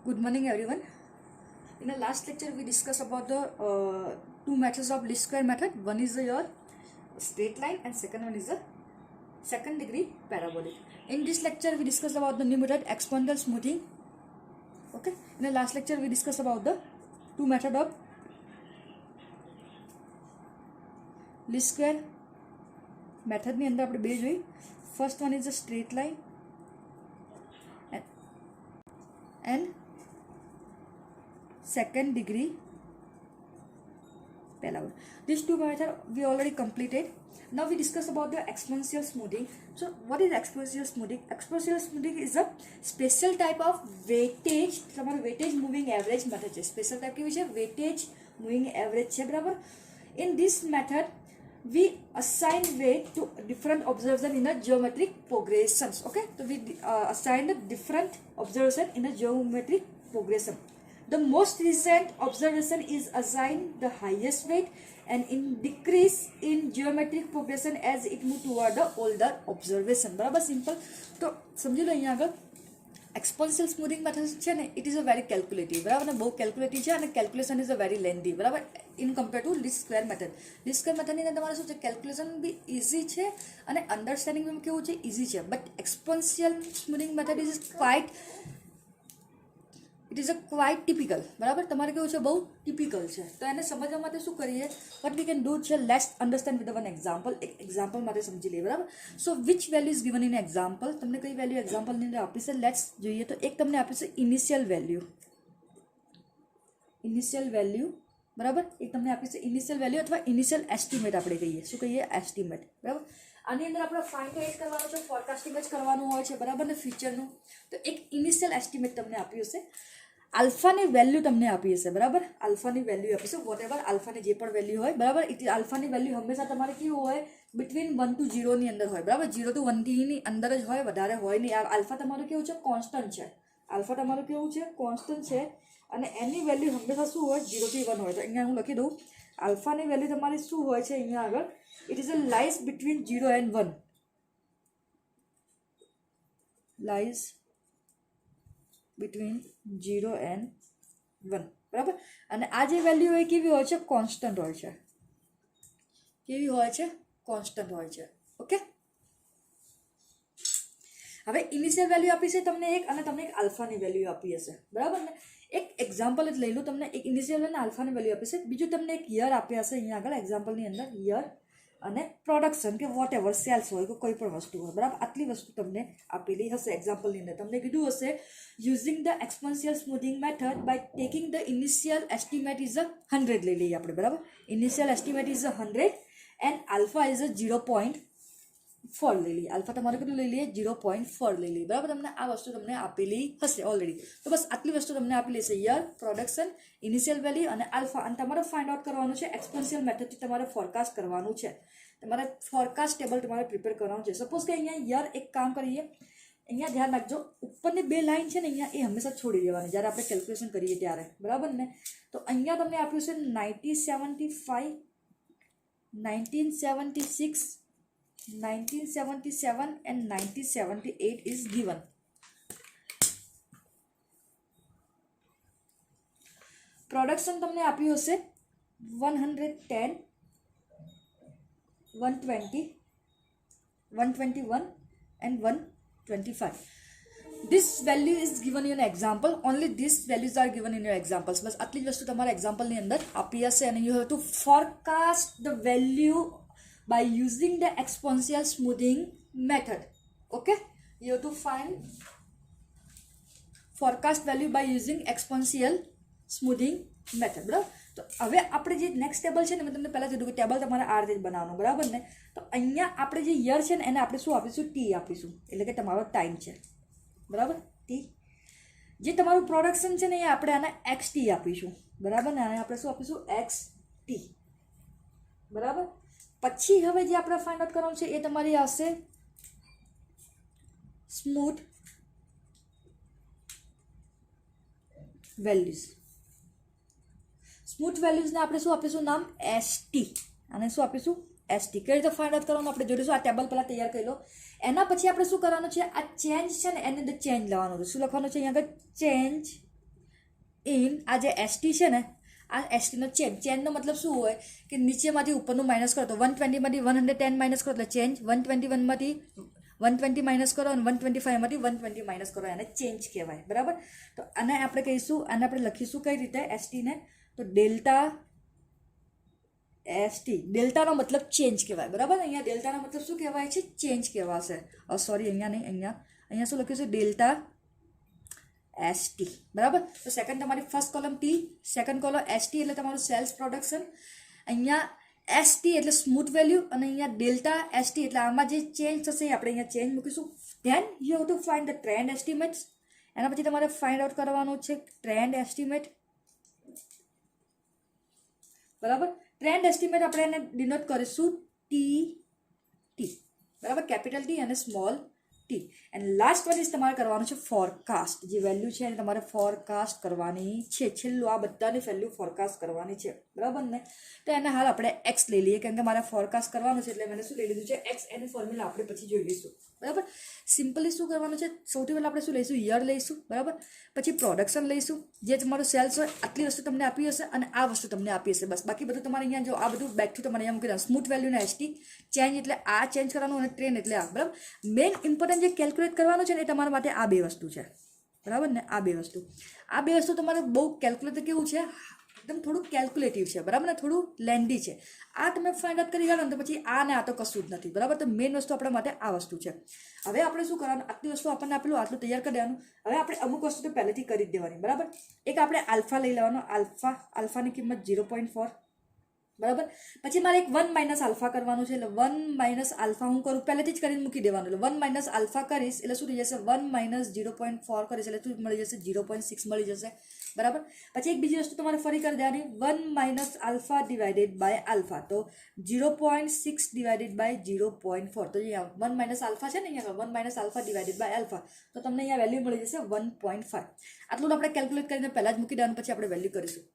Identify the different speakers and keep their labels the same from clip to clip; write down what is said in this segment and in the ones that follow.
Speaker 1: Good morning, everyone. In the last lecture, we discussed about the two methods of least square method. One is your straight line, and second one is the second degree parabolic. In this lecture, we discussed about the new method exponential smoothing. Okay. In the last lecture, we discussed about the two method of least square method. ની અંદર આપણે બે જોઈ. First one is a straight line and second degree parabolic. These two methods we already completed. Now we discuss about the exponential smoothing. So what is exponential smoothing? Exponential smoothing is a special type of weightage. તમારું weightage moving average method છે. Special type કેવી છે? weightage moving average છે, બરાબર? In this method we assign weight to different observation in a geometric progressions. Okay, so we assign a different observation in a geometric progression. The most recent observation is assigned the highest weight and in decrease in geometric progression as it move toward the older observation. બરાબર simple. તો સમજી લો અહીંયા આગળ exponential smoothing method છે ને, it is a very calculative, બરાબર ને, બહુ calculative છે અને calculation is a very lengthy, બરાબર, in compared to least square method. least square method ની અંદર તમારે શું છે, calculation બી easy છે અને understanding બી કેવું છે, easy છે. but exponential smoothing method is quite it is a quite typical, બરાબર, તમારે કેવું છે, બહુ ટિપિકલ છે. તો એને સમજવા માટે શું કરીએ, વોટ વી કેન ડુ છે, let's understand with one example. એક એક્ઝામ્પલ માટે સમજી લઈએ, બરાબર. So which value is given in example, તમને કઈ વેલ્યુ એક્ઝામ્પલની અંદર આપી છે, લેટ્સ જોઈએ. તો એક તમને આપી છે ઇનિશિયલ વેલ્યુ, બરાબર, એક તમને આપી છે ઇનિશિયલ વેલ્યુ અથવા ઇનિશિયલ એસ્ટિમેટ આપણે કહીએ. શું કહીએ? એસ્ટિમેટ, બરાબર. આની અંદર આપણે ફાઇન્ડ આઉટ કરવાનું છે, ફોરકાસ્ટિંગ જ કરવાનું હોય છે, બરાબર ને, ફ્યુચરનું. તો એક ઇનિશિયલ એસ્ટિમેટ તમને આપ્યું છે. આલ્ફાની વેલ્યુ તમને આપી હશે, બરાબર, આલ્ફાની વેલ્યુ આપી છે, વોટ એવર આલ્ફાની જે પણ વેલ્યુ હોય, બરાબર. આલ્ફાની વેલ્યુ હંમેશા તમારે કેવું હોય, બિટવીન 1 to 0 ની અંદર હોય, બરાબર. 0 to 1 ની અંદર જ હોય, વધારે હોય નહીં. આલ્ફા તમારું કેવું છે, કોન્સ્ટન્ટ છે. આલ્ફા તમારું કેવું છે, કોન્સ્ટન્ટ છે. અને એની વેલ્યુ હંમેશા શું હોય, 0 થી 1 હોય. તો અહીંયા હું લખી દઉં, આલ્ફાની વેલ્યુ તમારી શું હોય છે અહીંયા આગળ, it is a lies between 0 and 1, lies between 0 and 1, બરાબર. અને આ જે વેલ્યુ હોય કેવી હોય છે, કોન્સ્ટન્ટ હોય છે. કેવી હોય છે? કોન્સ્ટન્ટ હોય છે. ઓકે, હવે ઇનિશિયલ વેલ્યુ આપી છે તમને એક, અને તમને એક આલ્ફાની વેલ્યુ આપી હશે, બરાબર ને. એક એક્ઝામ્પલ જ લઈ લો, તમને એક ઇનિશિયલ અને આલ્ફાની વેલ્યુ આપી છે. બીજું તમને એક યર આપ્યા હશે અહીંયા આગળ એક્ઝામ્પલની અંદર, યર અને પ્રોડક્શન કે વોટ એવર સેલ્સ હોય કે કોઈ પણ વસ્તુ હોય, બરાબર. આટલી વસ્તુ તમને આપેલી હશે એક્ઝામ્પલની અંદર. તમને કીધું હશે using the exponential smoothing method by taking the initial estimate is a 100 લઈ લઈએ આપણે, બરાબર. Initial estimate is a 100 and alpha is a 0.4 લઈ લઈએ. આલ્ફા તમારે કેટલું લઈ લઈએ? 0.4 લઈ લઈએ, બરાબર. તમને આ વસ્તુ તમને આપેલી હશે ઓલરેડી. તો બસ આટલી વસ્તુ તમને આપેલી હશે, યર, પ્રોડક્શન, ઇનિશિયલ વેલ્યુ અને આલ્ફા. અને તમારે ફાઇન્ડ આઉટ કરવાનું છે એક્સપોન્શિયલ મેથડથી, તમારે ફોરકાસ્ટ કરવાનું છે. તમારે ફોરકાસ્ટ ટેબલ તમારે પ્રિપેર કરવાનું છે. સપોઝ કે અહીંયા યર એક કામ કરીએ, અહીંયા ધ્યાન રાખજો, ઉપરની બે લાઈન છે ને અહીંયા, એ હંમેશા છોડી દેવાની જ્યારે આપણે કેલ્ક્યુલેશન કરીએ ત્યારે, બરાબર ને. તો અહીંયા તમને આપ્યું છે 1975, 1976, 1977 and 1978 is given. પ્રોડક્શન તમને આપ્યું હશે 110, 120, 121 and 125. This value is given in an example. Only these values are given in your examples. બસ આટલી જ વસ્તુ તમારા એક્ઝામ્પલની અંદર આપી હશે. અને you have to forecast the value by using the exponential smoothing method. Okay, you have to find forecast value by using exponential smoothing method, બરાબર. તો હવે આપણે જે નેક્સ્ટ ટેબલ છે ને, મેં તમને પહેલાં કીધું કે ટેબલ તમારે આ રીતે બનાવવાનું, બરાબર ને. તો અહીંયા આપણે જે યર છે ને એને આપણે શું આપીશું? ટી આપીશું, એટલે કે તમારો ટાઈમ છે, બરાબર, ટી. જે તમારું પ્રોડક્શન છે ને એ આપણે આને એક્સ ટી આપીશું, બરાબર ને. આને આપણે શું આપીશું? એક્સ ટી, બરાબર. પછી હવે જે આપણે ફાઇન્ડ આઉટ કરવાનું છે એ તમારી આવશે સ્મૂથ વેલ્યુઝ. સ્મૂથ વેલ્યુઝને આપણે શું આપીશું? નામ એસટી. અને શું આપીશું? એસટી. કઈ રીતે ફાઇન્ડ આઉટ કરવાનું આપણે જોઈશું. આ ટેબલ પહેલાં તૈયાર કરી લો. એના પછી આપણે શું કરવાનું છે? આ ચેન્જ છે ને એની અંદર ચેન્જ લાવવાનું છે. શું લખવાનું છે અહીંયા આગળ? ચેન્જ ઇન આ જે એસટી છે ને આ એસટીનો ચેનનો મતલબ શું હોય કે નીચેમાંથી ઉપરનું માઇનસ કરો તો 120માંથી 110 માઇનસ કરો એટલે ચેન્જ 121માંથી 120 માઇનસ કરો અને 125માંથી 120 માઇનસ કરો એને ચેન્જ કહેવાય બરાબર. તો આને આપણે કહીશું આને આપણે લખીશું કઈ રીતે એસટીને તો ડેલ્ટા એસટી ડેલ્ટાનો મતલબ ચેન્જ કહેવાય બરાબર. અહીંયા ડેલ્ટાનો મતલબ શું કહેવાય છે ચેન્જ કહેવાશે. સોરી અહીંયા નહીં અહીંયા શું લખ્યું છે ડેલ્ટા એસટી બરાબર. તો સેકન્ડ તમારી first column T second column ST એટલે તમારું સેલ્સ પ્રોડક્શન અહીંયા એસટી એટલે સ્મૂથ વેલ્યુ અને અહીંયા ડેલ્ટા એસટી એટલે આમાં જે ચેન્જ થશે આપણે અહીંયા ચેન્જ મૂકીશું. Than you have to find the trend એસ્ટિમેટ્સ એના પછી તમારે ફાઇન્ડ આઉટ કરવાનું છે ટ્રેન્ડ એસ્ટિમેટ બરાબર. ટ્રેન્ડ એસ્ટિમેટ આપણે એને ડિનોટ કરીશું ટી બરાબર કેપિટલ ટી અને small T. And last one is તમારે કરવાનું છે ફોરકાસ્ટ જે વેલ્યુ છે એને તમારે ફોરકાસ્ટ કરવાની છે. છેલ્લું આ બધાની વેલ્યુ ફોરકાસ્ટ કરવાની છે બરાબર ને. તો એને હાલ આપણે એક્સ લઈ લઈએ કેમ કે મારે ફોરકાસ્ટ કરવાનું છે એટલે મેં શું લઈ લીધું છે એક્સ. એની ફોર્મ્યુલા આપણે પછી જોઈ લઈશું બરાબર. સિમ્પલી શું કરવાનું છે સૌથી પહેલાં આપણે શું લઈશું યર લઈશું બરાબર. પછી પ્રોડક્શન લઈશું જે તમારું સેલ્સ હોય આટલી વસ્તુ તમને આપી હશે અને આ વસ્તુ તમને આપી હશે બસ. બાકી બધું તમારે અહીંયા જો આ બધું બેકથી તમારે અહીંયા મૂકી દેવાનું. સ્મૂથ વેલ્યુને એસટી ચેન્જ એટલે આ ચેન્જ કરવાનું અને ટ્રેન એટલે આ બરાબર. મેઇન ઇમ્પોર્ટન્ટ જે કેલ્ક્યુલેટ કરવાનું છે ને એ તમારા માટે આ બે વસ્તુ છે બરાબર ને. આ બે વસ્તુ તમારે બહુ કેલ્ક્યુલેટર કેવું છે એકદમ થોડું કેલ્ક્યુલેટિવ છે બરાબર ને થોડું લેન્ડી છે. આ તમે ફાઇન્ડ આઉટ કરી ગયો ને તો પછી આ ને આ તો કશું જ નથી બરાબર. તો મેઇન વસ્તુ આપણા માટે આ વસ્તુ છે. હવે આપણે શું કરવાનું આટલી વસ્તુ આપણને આપેલું આટલું તૈયાર કરી દેવાનું. હવે આપણે અમુક વસ્તુ તો પહેલેથી કરી જ દેવાની બરાબર. એક આપણે આલ્ફા લઈ લેવાનો આલ્ફાની કિંમત 0.4 બરાબર. પછી મારે એક 1 માઇનસ આલ્ફા કરવાનું છે એટલે 1 માઇનસ આલ્ફા હું કરું પહેલેથી જ કરીને મૂકી દેવાનું. એટલે 1 માઇનસ આલ્ફા કરીશ એટલે શું થઈ જશે 1 માઇનસ 0.4 કરીશ એટલે શું મળી જશે 0.6 મળી જશે બરાબર. પછી એક બીજી વસ્તુ તમારે ફરી કરી દેવાની 1 minus alpha divided by alpha તો 0.6 ડિવાઇડેડ બાય 0.4 તો અહીંયા 1 માઇનસ આલ્ફા છે ને અહીંયા 1 minus alpha divided by alpha તો તમને અહીંયા વેલ્યુ મળી જશે 1.5. આટલું આપણે કેલ્ક્યુલેટ કરીને પહેલાં જ મૂકી દેવાનું પછી આપણે વેલ્યુ કરીશું.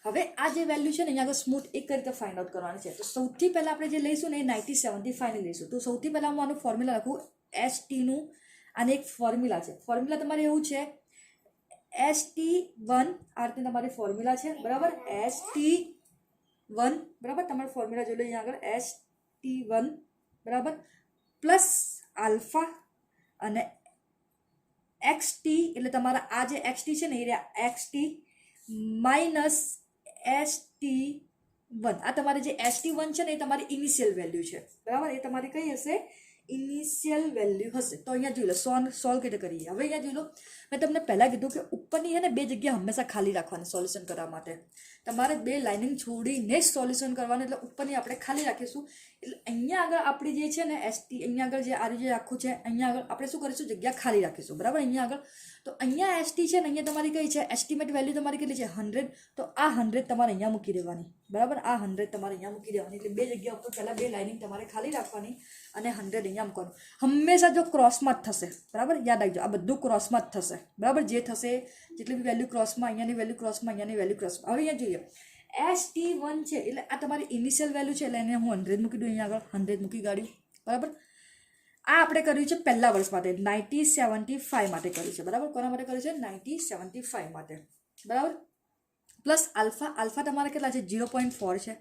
Speaker 1: હવે આ જે વેલ્યુ છે ને અહીંયા આગળ સ્મૂથ એક રીતે ફાઇન્ડ આઉટ કરવાની છે. તો સૌથી પહેલાં આપણે જે લઈશું ને એ 9075 ની લઈશું. તો સૌથી પહેલાં હું આનું ફોર્મ્યુલા લખું એસટીનું આને એક ફોર્મ્યુલા છે. ફોર્મ્યુલા તમારે એવું છે ST1 આ રીતે તમારી ફોર્મ્યુલા છે બરાબર. ST1 બરાબર તમારું ફોર્મ્યુલા જોઈ લો અહીંયા આગળ ST1 બરાબર પ્લસ આલ્ફા અને XT એટલે તમારા આ જે XT છે ને એ XT માઇનસ ST1 આ તમારે જે ST1 છે ને એ તમારી ઇનિશિયલ વેલ્યુ છે બરાબર. એ તમારી કઈ હશે ઇનિશિયલ વેલ્યુ હશે. તો અહીંયા જોઈ લો સોલ્વ કેવી રીતે કરીએ. હવે અહીંયા જોઈ લો મેં તમને પહેલાં કીધું કે ઉપરની છે ને બે જગ્યા હંમેશા ખાલી રાખવાની સોલ્યુશન કરવા માટે. તમારે બે લાઇનિંગ છોડીને જ સોલ્યુશન કરવાનું એટલે ઉપરની આપણે ખાલી રાખીશું. એટલે અહીંયા આગળ આપણી જે છે ને એસટી અહીંયા આગળ જે આ જે આખું છે અહીંયા આગળ આપણે શું કરીશું જગ્યા ખાલી રાખીશું બરાબર. અહીંયા આગળ તો અહીંયા એસટી છે ને અહીંયા તમારી કઈ છે એસ્ટિમેટ વેલ્યુ તમારી કેટલી છે 100. તો આ 100 તમારે અહીંયા મૂકી દેવાની બરાબર. આ 100 તમારે અહીંયા મૂકી દેવાની એટલે બે જગ્યા ઉપર પહેલાં બે લાઇનિંગ તમારે ખાલી રાખવાની અને 100 અહીંયા મૂકવાનું. હંમેશા જો ક્રોસમાં જ થશે બરાબર. યાદ રાખજો આ બધું ક્રોસમાં જ થશે બરાબર. જે થશે જેટલી બી વેલ્યુ ક્રોસમાં અહીંયાની વેલ્યુ ક્રોસમાં અહીંયાની વેલ્યુ ક્રોસમાં. હવે અહીંયા જોઈએ ST1 છે એટલે આ તમારી ઇનિશિયલ વેલ્યુ છે એટલે એને હું 100 મૂકી દઉં અહીંયા આગળ 100 મૂકી કાઢ્યું બરાબર. આ આપણે કર્યું છે પહેલા વર્ષ માટે 1975 માટે કર્યું છે બરાબર. કોના માટે કર્યું છે 1975 માટે બરાબર. પ્લસ આલ્ફા તમારે કેટલા છે 0.4 છે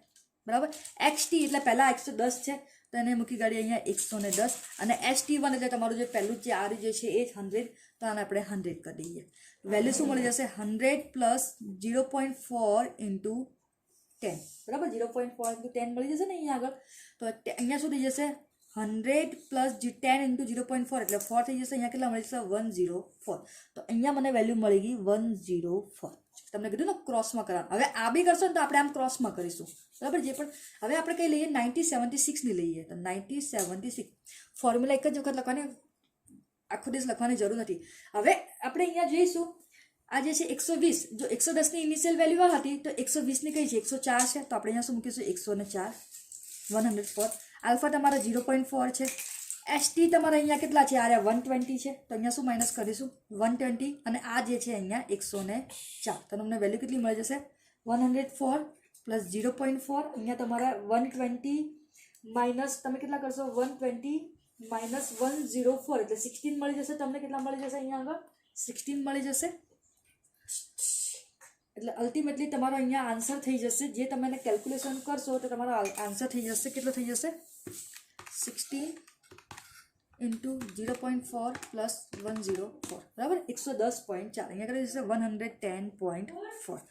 Speaker 1: બરાબર. XT એટલે પહેલાં 110 છે તો એને મૂકી કાઢીએ અહીંયા 110 અને ST1 એટલે તમારું જે પહેલું જે આ જે છે એ 100 તો આને આપણે 100 કરી દઈએ. વેલ્યુ શું મળી જશે 100 પ્લસ 0.4 ઇન્ટુ 10 બરાબર. 0.4 ઇન્ટુ 10 મળી જશે ને અહીંયા આગળ. તો અહીંયા શું થઈ જશે 100 પ્લસ 10 ઇન્ટુ 0.4 એટલે 4 થઈ જશે. અહીંયા કેટલા મળી જશે 104. તો અહીંયા મને વેલ્યુ મળી ગઈ 104. તમને કીધું ને ક્રોસમાં કરવાનું. હવે આ બી કરશો ને તો આપણે આમ ક્રોસમાં કરીશું બરાબર. જે પણ હવે આપણે કઈ લઈએ 1976 ની લઈએ તો 1976 ફોર્મ્યુલા એક જ વખત લખવાની આખો દિવસ લખવાની જરૂર નથી. હવે આપણે અહીંયા જઈશું આ જે છે 120 જો 110 ની ઇનિશિયલ વેલ્યુ આ હતી તો 120 ની કઈ છે 104 છે તો આપણે અહીંયા શું મૂકીશું 104 104. આલ્ફા તમારા 0.4 છે. ST તમારા અહીંયા કેટલા છે આ 120 છે તો અહીંયા શું માઇનસ કરીશું 120 અને આ જે છે અહીંયા 104 તો તમને વેલ્યુ કેટલી મળી જશે 104 પ્લસ 0.4 અહીંયા તમારા 120 માઇનસ તમે કેટલા કરશો 120 માઇનસ 104 એટલે 16 મળી જશે. તમને કેટલા મળી જશે અહીંયા આગળ 16 મળી જશે એટલે અલ્ટિમેટલી તમારો અહીંયા આન્સર થઈ જશે, જે તમે કેલ્ક્યુલેશન કરશો તો તમારો આન્સર થઈ જશે, કેટલો થઈ જશે 60 ઇન્ટુ 0.4 પ્લસ 104, બરાબર 110.4, અહીંયા કરી જશે 110.4,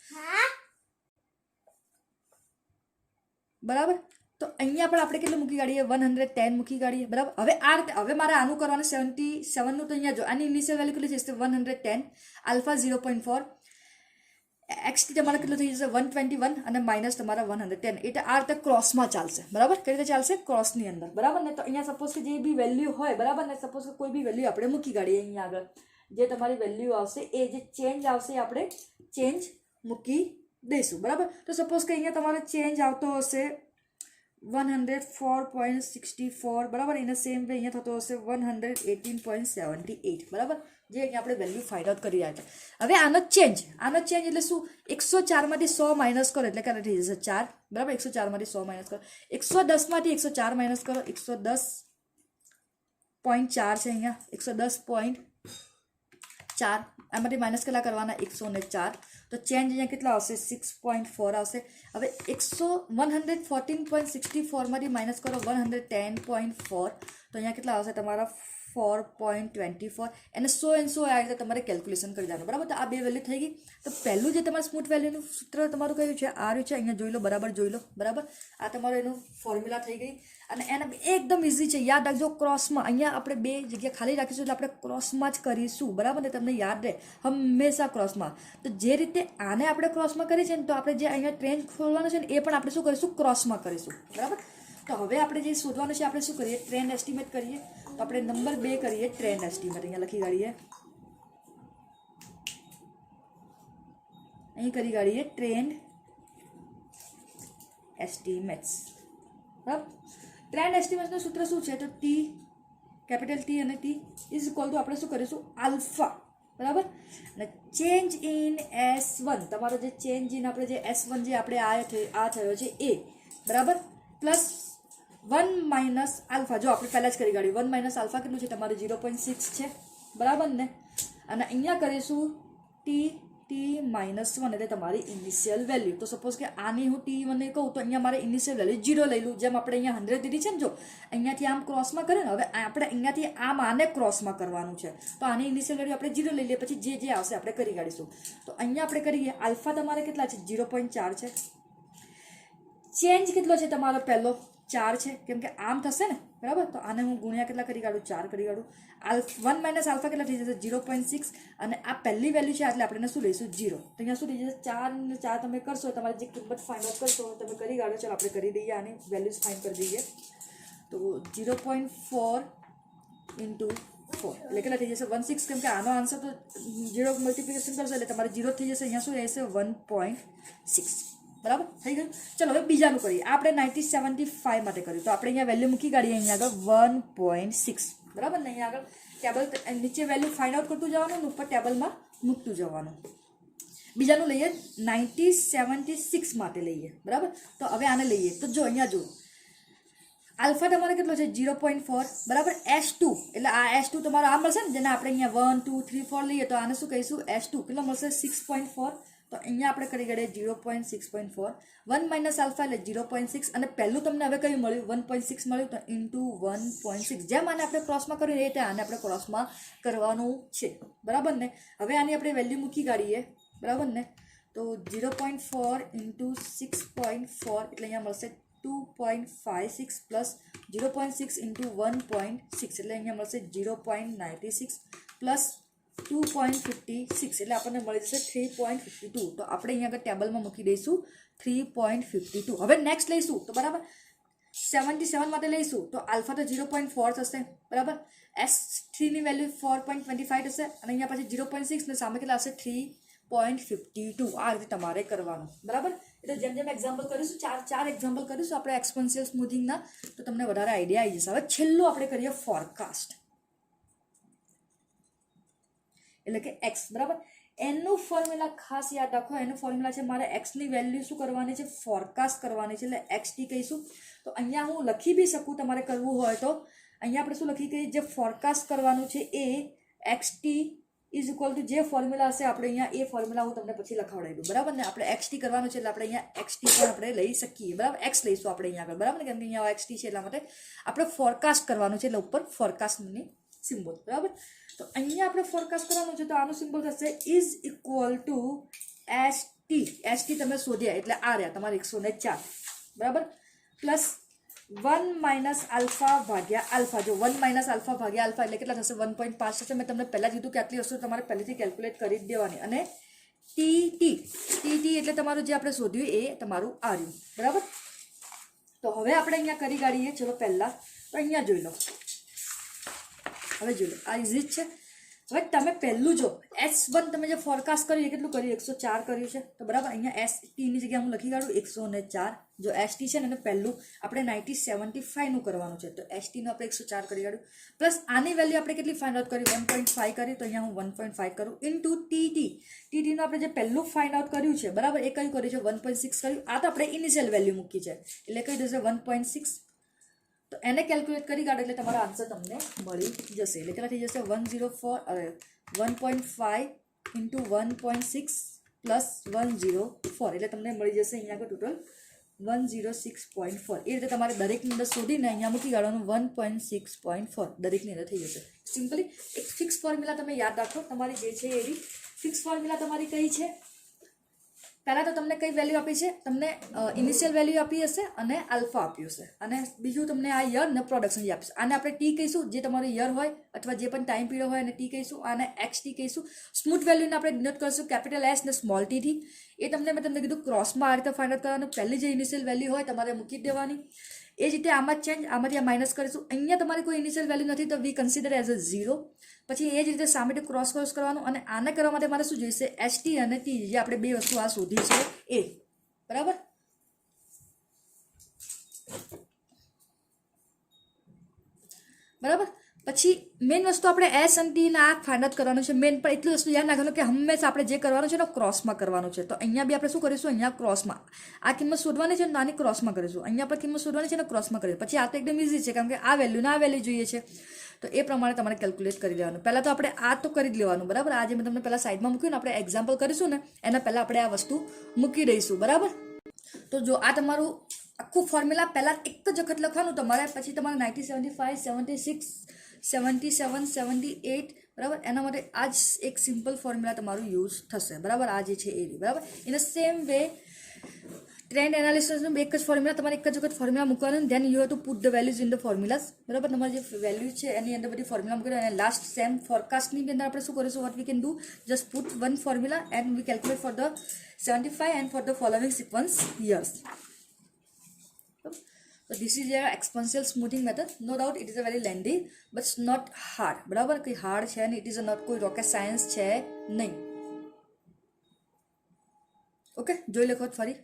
Speaker 1: બરાબર. તો અહીંયા પણ આપણે કેટલું મૂકી કાઢીએ 110 મૂકી કાઢીએ, બરાબર. હવે આ રીતે હવે મારે આનું કરવાનું 77નું, તો અહીંયા જો આની ઇનિશિયલ વેલ્યુ કેટલી જશે 110, આલ્ફા 0.4, એક્સટી તમારે કેટલું થઈ જશે 121 અને માઇનસ તમારા 110, એટલે આ રીતે ક્રોસમાં ચાલશે, બરાબર. કઈ રીતે ચાલશે ક્રોસની અંદર, બરાબર ને. તો અહીંયા સપોઝ કે જે બી વેલ્યુ હોય, બરાબર ને, સપોઝ કે કોઈ બી વેલ્યુ આપણે મૂકી કાઢીએ, અહીંયા આગળ જે તમારી વેલ્યુ આવશે એ જે ચેન્જ આવશે આપણે ચેન્જ મૂકી દઈશું, બરાબર. તો સપોઝ કે અહીંયા તમારે ચેન્જ આવતો હશે 104.64, બરાબર. એને સેમ વે અહીંયા થતો હશે 118.78, બરાબર, જે અહીંયા આપણે વેલ્યુ ફાઇન્ડ આઉટ કરી રહ્યા છે. હવે આનો ચેન્જ એટલે શું 104 માંથી 100 માઇનસ કરો એટલે ક્યારે થઈ જશે 4, બરાબર. 104 માંથી 100 માઇનસ કરો, 110 માંથી 104 માઇનસ કરો, 110.4 છે અહીંયા, 110.4, આમાંથી માઇનસ કેટલા કરવાના 104, તો ચેન્જ અહીંયા કેટલા આવશે 6.4 આવશે. હવે 114.64 માંથી માઇનસ કરો 110.4, તો અહીંયા કેટલા આવશે તમારા 4.24, એને 100 આ રીતે તમારે કેલ્ક્યુલેશન કરી દેવાનું, બરાબર. તો આ બે વેલ્યુ થઈ ગઈ. તો પહેલું જે તમારું સ્મૂથ વેલ્યુનું સૂત્ર તમારું કયું છે આ રહ્યું છે, અહીંયા જોઈ લો, બરાબર જોઈ લો, બરાબર. આ તમારું એનું ફોર્મ્યુલા થઈ ગઈ. અને એના એકદમ ઇઝી છે, યાદ રાખજો ક્રોસમાં. અહીંયા આપણે બે જગ્યા ખાલી રાખીશું એટલે આપણે ક્રોસમાં જ કરીશું, બરાબર ને. તમને યાદ રહે હંમેશા ક્રોસમાં. તો જે રીતે આને આપણે ક્રોસમાં કરી છે ને, તો આપણે જે અહીંયા ટ્રેન ખોલવાનું છે ને એ પણ આપણે શું કરીશું ક્રોસમાં કરીશું, બરાબર. તો હવે આપણે જે શોધવાનું છે આપણે શું કરીએ ટ્રેન એસ્ટિમેટ કરીએ. તો આપણે નંબર 2 કરીએ ટ્રેન એસ્ટિમેટ, અહીંયા લખી કાઢીએ, અહીં કરી કાઢીએ ટ્રેન એસ્ટિમેટ્સ, બરાબર. ટ્રેન્ડ એસ્ટિમેટનું સૂત્ર શું છે, તો ટી, કેપિટલ ટી અને ટી ઇઝ ઇક્વલ ટુ આપણે શું કરીશું આલ્ફા, બરાબર. અને ચેન્જ ઇન S1, તમારો જે ચેન્જ ઇન આપણે જે S1 જે આપણે આ થયો છે એ, બરાબર, પ્લસ 1 માઇનસ આલ્ફા, જો આપણે પહેલાં જ કરી કાઢ્યું 1 માઇનસ આલ્ફા કેટલું છે તમારે 0.6 છે, બરાબર ને. અને અહીંયા કરીશું ટી -1 એટલે તમારી ઇનિશિયલ વેલ્યુ. તો સપોઝ કે આની હું T1 કહું તો અહીંયા મારે ઇનિશિયલ વેલ્યુ 0 લઈ લઉં, જેમ આપણે અહીંયા 100 દીધી છે ને. જો અહીંયાથી આમ ક્રોસમાં કરે ને, હવે આપણે અહીંયાથી આમ આને ક્રોસમાં કરવાનું છે, તો આની ઇનિશિયલ વેલ્યુ આપણે 0 લઈ લઈએ, પછી જે આવશે આપણે કરી કાઢીશું. તો અહીંયા આપણે કરીએ આલ્ફા તમારે કેટલા છે 0.4 છે, ચેન્જ કેટલો છે તમારો પહેલો 4 છે, કેમ કે આમ થશે ને, બરાબર. તો આને હું ગુણ્યા કેટલા કરી કાઢું 4 કરી કાઢું. 1 માઇનસ આલ્ફા કેટલા થઈ જશે 0.6, અને આ પહેલી વેલ્યુ છે એટલે આપણે શું લઈશું 0. તો અહીંયા શું થઈ જશે 4 ને 4 તમે કરશો, તમારે જે કિંમત ફાઇન્ડ આઉટ કરશો તમે કરી કાઢો. ચાલો આપણે કરી દઈએ, આની વેલ્યુઝ ફાઇન્ડ કરી દઈએ. તો 0.4 ઇન્ટુ 4 એટલે કેટલા થઈ જશે 16, કેમ કે આનો આન્સર તો 0 મલ્ટિપ્લિકેશન કરશો એટલે તમારે 0 થઈ જશે. અહીંયા શું રહેશે 1.6, બરાબર થઈ ગયું. ચલો હવે બીજાનું કરીએ. આપણે 1975 માટે કર્યું, તો આપણે અહીંયા વેલ્યુ મૂકી કાઢીએ, અહીંયા આગળ 1.6, બરાબર ને. અહીંયા આગળ ટેબલ નીચે વેલ્યુ ફાઇન્ડ આઉટ કરતું જવાનું, ઉપર ટેબલમાં મૂકતું જવાનું. બીજાનું લઈએ 1976 માટે લઈએ, બરાબર. તો હવે આને લઈએ, તો જો અહીંયા જો આલ્ફા તમારે કેટલો છે 0.4, બરાબર. S2 એટલે આ S2 તમારો આ મળશે ને, જેને આપણે અહીંયા 1 2 3 4 લઈએ, તો આને શું કહીશું S2 કેટલો મળશે 6.4. તો અહીંયા આપણે કરી કાઢીએ 0.6.4, 1 માઇનસ આલ્ફા એટલે 0.6, અને પહેલું તમને હવે કયું મળ્યું 1.6 મળ્યું, તો ઇન્ટુ 1.6. જેમ આને આપણે ક્રોસમાં કર્યું એ રીતે આને આપણે ક્રોસમાં કરવાનું છે, બરાબર ને. હવે આની આપણે વેલ્યુ મૂકી કાઢીએ, બરાબર ને. તો 0.4 ઇન્ટુ 6.4 એટલે અહીંયા મળશે 2.56 પ્લસ 0.6 ઇન્ટુ 1.6 એટલે અહીંયા મળશે 0.96 પ્લસ 2.56 એટલે આપણને મળી જશે 3.52. તો આપણે અહીંયા આગળ ટેબલમાં મૂકી દઈશું 3.52. હવે નેક્સ્ટ લઈશું, તો બરાબર 77 માટે લઈશું, તો આલ્ફા તો 0.4 થશે, બરાબર. S3 ની વેલ્યુ 4.25 થશે, અને અહીંયા પછી 0.6 ને સામે કેટલા હશે 3.52. આ રીતે તમારે કરવાનું, બરાબર. એટલે જેમ જેમ એક્ઝામ્પલ કરીશું, ચાર એક્ઝામ્પલ કરીશું આપણે એક્સપોનેન્શિયલ સ્મૂથિંગના, તો તમને વધારે આઈડિયા આવી જશે. હવે છેલ્લું આપણે કરીએ ફોરકાસ્ટ, એટલે કે એક્સ, બરાબર. એનું ફોર્મ્યુલા ખાસ યાદ રાખો, એનું ફોર્મ્યુલા છે મારે એક્સની વેલ્યુ શું કરવાની છે ફોરકાસ્ટ કરવાની છે, એટલે XT કહીશું. તો અહીંયા હું લખી બી શકું, તમારે કરવું હોય તો અહીંયા આપણે શું લખી કે જે ફોરકાસ્ટ કરવાનું છે એ XT ઇઝ ઇક્વલ ટુ જે ફોર્મ્યુલા હશે આપણે અહીંયા એ ફોર્મ્યુલા હું તમને પછી લખાવડાવી દઉં, બરાબર ને. આપણે XT કરવાનું છે એટલે આપણે અહીંયા XT પણ આપણે લઈ શકીએ, બરાબર. X લઈશું આપણે અહીંયા આગળ, બરાબર ને, કેમ કે અહીંયા XT છે એટલા માટે આપણે ફોરકાસ્ટ કરવાનું છે એટલે ઉપર ફોરકાસ્ટની સિમ્બોલ, બરાબર. તો અહીંયા આપણે ફોરકાસ્ટ કરવાનું છે તો આનું સિમ્બોલ થશે ઇઝ ઇક્વલ ટુ ST તમે શોધ્યા એટલે આ રહ્યા તમારે 104, બરાબર, પ્લસ 1 માઇનસ આલ્ફા ભાગ્યા આલ્ફા. જો 1 માઇનસ આલ્ફા ભાગ્યા આલ્ફા એટલે કેટલા થશે? 1.5 થશે. મેં તમને પહેલાં કીધું કે આટલી વસ્તુ તમારે પહેલેથી કેલ્ક્યુલેટ કરી જ દેવાની. અને TT એટલે તમારું જે આપણે શોધ્યું એ તમારું આવ્યું, બરાબર. તો હવે આપણે અહીંયા કરી કાઢીએ. ચલો પહેલાં તો અહીંયા જોઈ લો, હવે જોઈ લો આ ઇઝી જ છે. હવે તમે પહેલું જો S1 તમે જે ફોરકાસ્ટ કર્યું એ કેટલું કર્યું? 104 કર્યું છે. તો બરાબર અહીંયા STની જગ્યાએ હું લખી કાઢું 104. જો ST છે ને એને પહેલું આપણે 1975નું કરવાનું છે તો STનું આપણે 104 કરી કાઢ્યું. પ્લસ આની વેલ્યુ આપણે કેટલી ફાઇન્ડ આઉટ કરી? 1.5 કરી. તો અહીંયા હું 1.5 કરું ઇન્ટુ TTનું આપણે જે પહેલું ફાઇન્ડ આઉટ કર્યું છે, બરાબર, એ કયું કર્યું છે? 1.6 કર્યું. આ તો આપણે ઇનિશિયલ વેલ્યુ મૂકી છે એટલે કઈ થશે? 1.6. તો એને કેલ્ક્યુલેટ કરી કાઢો એટલે તમારો આન્સર તમને મળી જશે. એટલે કેટલા થઈ જશે? 1.5 ઇન્ટુ 1.6 પ્લસ 104 એટલે તમને મળી જશે અહીંયા આગળ ટોટલ 106.4. એ રીતે તમારે દરેકની અંદર શોધીને અહીંયા મૂકી કાઢવાનું 1.6.4 દરેકની અંદર થઈ જશે. સિમ્પલી એક ફિક્સ ફોર્મ્યુલા તમે યાદ રાખો. તમારી જે છે એવી ફિક્સ ફોર્મ્યુલા તમારી કઈ છે? પહેલાં તો તમને કઈ વેલ્યુ આપી છે? તમને ઇનિશિયલ વેલ્યુ આપી હશે અને આલ્ફા આપ્યું હશે, અને બીજું તમને આ યર ને પ્રોડક્શન જે આપશે. આને આપણે ટી કહીશું, જે તમારું યર હોય અથવા જે પણ ટાઈમ પીરિયડ હોય એને ટી કહીશું. આને XT કહીશું. સ્મૂથ વેલ્યુને આપણે ડિનોટ કરીશું કેપિટલ S ને સ્મોલ T થી. એ તમને મેં તમને કીધું ક્રોસમાં આ રીતે ફાઇન્ડ આઉટ કરવાનું. પહેલી જે ઇનિશિયલ વેલ્યુ હોય તમારે મૂકી દેવાની. એ જ રીતે આમાં ચેન્જ, આમાંથી આ માઇનસ કરીશું. અહીંયા તમારી કોઈ ઇનિશિયલ વેલ્યુ નથી તો વી કન્સિડર એઝ અ 0. પછી એ જ રીતે સામે ક્રોસ કરવાનું. અને આને કરવા માટે મારે શું જોઈશે? ST અને T, જે આપણે બે વસ્તુ આ શોધી છે એ, બરાબર. બરાબર. પછી મેઇન વસ્તુ આપણે S અને T ના આ ફાઇન્ડ આઉટ કરવાનું છે. મેઇન પણ એટલી વસ્તુ યાદ રાખવાનું કે હંમેશા આપણે જે કરવાનું છે ને ક્રોસમાં કરવાનું છે. તો અહીંયા બી આપણે શું કરીશું? અહીંયા ક્રોસમાં આ કિંમત શોધવાની છે ને આની ક્રોસમાં કરીશું. અહીંયા પણ કિંમત શોધવાની છે ને ક્રોસમાં કરીશું. પછી આ તો એકદમ ઇઝી છે કારણ કે આ વેલ્યુ ને આ વેલ્યુ જોઈએ છે તો એ પ્રમાણે તમારે કેલ્ક્યુલેટ કરી લેવાનું. પહેલાં તો આપણે આ તો કરી જ લેવાનું, બરાબર. આ જે મેં તમને પહેલાં સાઈડમાં મૂક્યું ને આપણે એક્ઝામ્પલ કરીશું ને એના પહેલાં આપણે આ વસ્તુ મૂકી દઈશું, બરાબર. તો જો આ તમારું આખું ફોર્મ્યુલા પહેલાં એક જ વખત લખવાનું તમારે. પછી તમારે 1975, 76, 77, 78, બરાબર. એના માટે આ જ એક સિમ્પલ ફોર્મ્યુલા તમારું યુઝ થશે, બરાબર. આ જે છે એ, બરાબર. In a same way trend એનાલિસિસનું એક જ ફોર્મ્યુલા તમારે એક જ વખત ફોર્મ્યુલા મૂકવાનું. Then you have to put the values in the formulas, બરાબર. તમારે જે વેલ્યુ છે એની અંદર બધી ફોર્મ્યુલા મૂકી. અને લાસ્ટ સેમ ફોરકાસ્ટની અંદર આપણે શું કરીશું? Vote we can do, just put one formula and we calculate for the 75 and for the following sequence years. So this is your exponential smoothing method. No doubt it is a very lengthy but not hard, બરાબર. કોઈ hard છે નહીં. It is not કોઈ rocket science છે નહીં. Okay, જોઈ લેખો ફરી.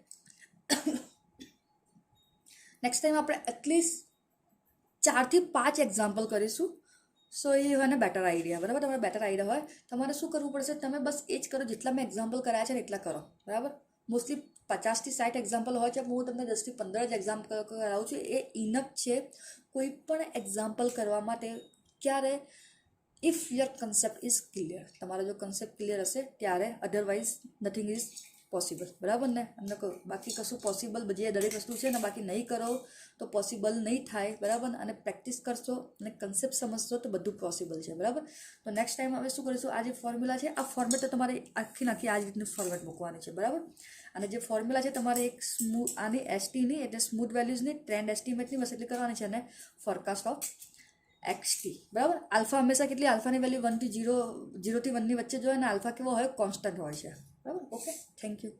Speaker 1: નેક્સ્ટ ટાઈમ આપણે એટલીસ્ટ 4 થી 5 એક્ઝામ્પલ કરીશું. સો એ હોય ને બેટર આઈડિયા, બરાબર. તમારે બેટર આઈડિયા હોય તમારે શું કરવું પડશે? તમે બસ એ જ કરો જેટલા મેં એક્ઝામ્પલ કર્યા છે ને એટલા કરો, બરાબર. મોસ્ટલી 50 થી 60 એક્ઝામ્પલ હોય છે. હું તમને 10 થી 15 જ એક્ઝામ્પલ કરાવું છું. એ ઇનફ છે કોઈ પણ એક્ઝામ્પલ કરવા માટે. ક્યારે? If your concept is clear. તમારો જો કન્સેપ્ટ ક્લિયર હશે ત્યારે, અધરવાઇઝ નથિંગ ઇઝ પોસિબલ, બરાબર ને. અમને બાકી કશું પોસિબલ જે દરેક વસ્તુ છે ને બાકી નહીં કરો તો પોસિબલ નહીં થાય, બરાબર. અને પ્રેક્ટિસ કરશો અને કન્સેપ્ટ સમજશો તો બધું પોસિબલ છે, બરાબર. તો નેક્સ્ટ ટાઈમ હવે શું કરીશું? આ જે ફોર્મ્યુલા છે આ ફોર્મેટ તો તમારે આખી આ જ રીતનું ફોર્મેટ મૂકવાની છે, બરાબર. અને જે ફોર્મ્યુલા છે તમારે એક સ્મૂથ આની STની એટલે સ્મૂથ વેલ્યુઝની ટ્રેન્ડ એસ્ટિમેટની બસ એટલી કરવાની છે. અને ફોરકાસ્ટ ઓફ XT, બરાબર. આલ્ફા હંમેશા કેટલી? આલ્ફાની વેલ્યુ 1 થી 0, 0 થી 1 ની વચ્ચે જોઈએ અને આલ્ફા કેવો હોય? કોન્સ્ટન્ટ હોય છે, બરાબર. Okay, thank you.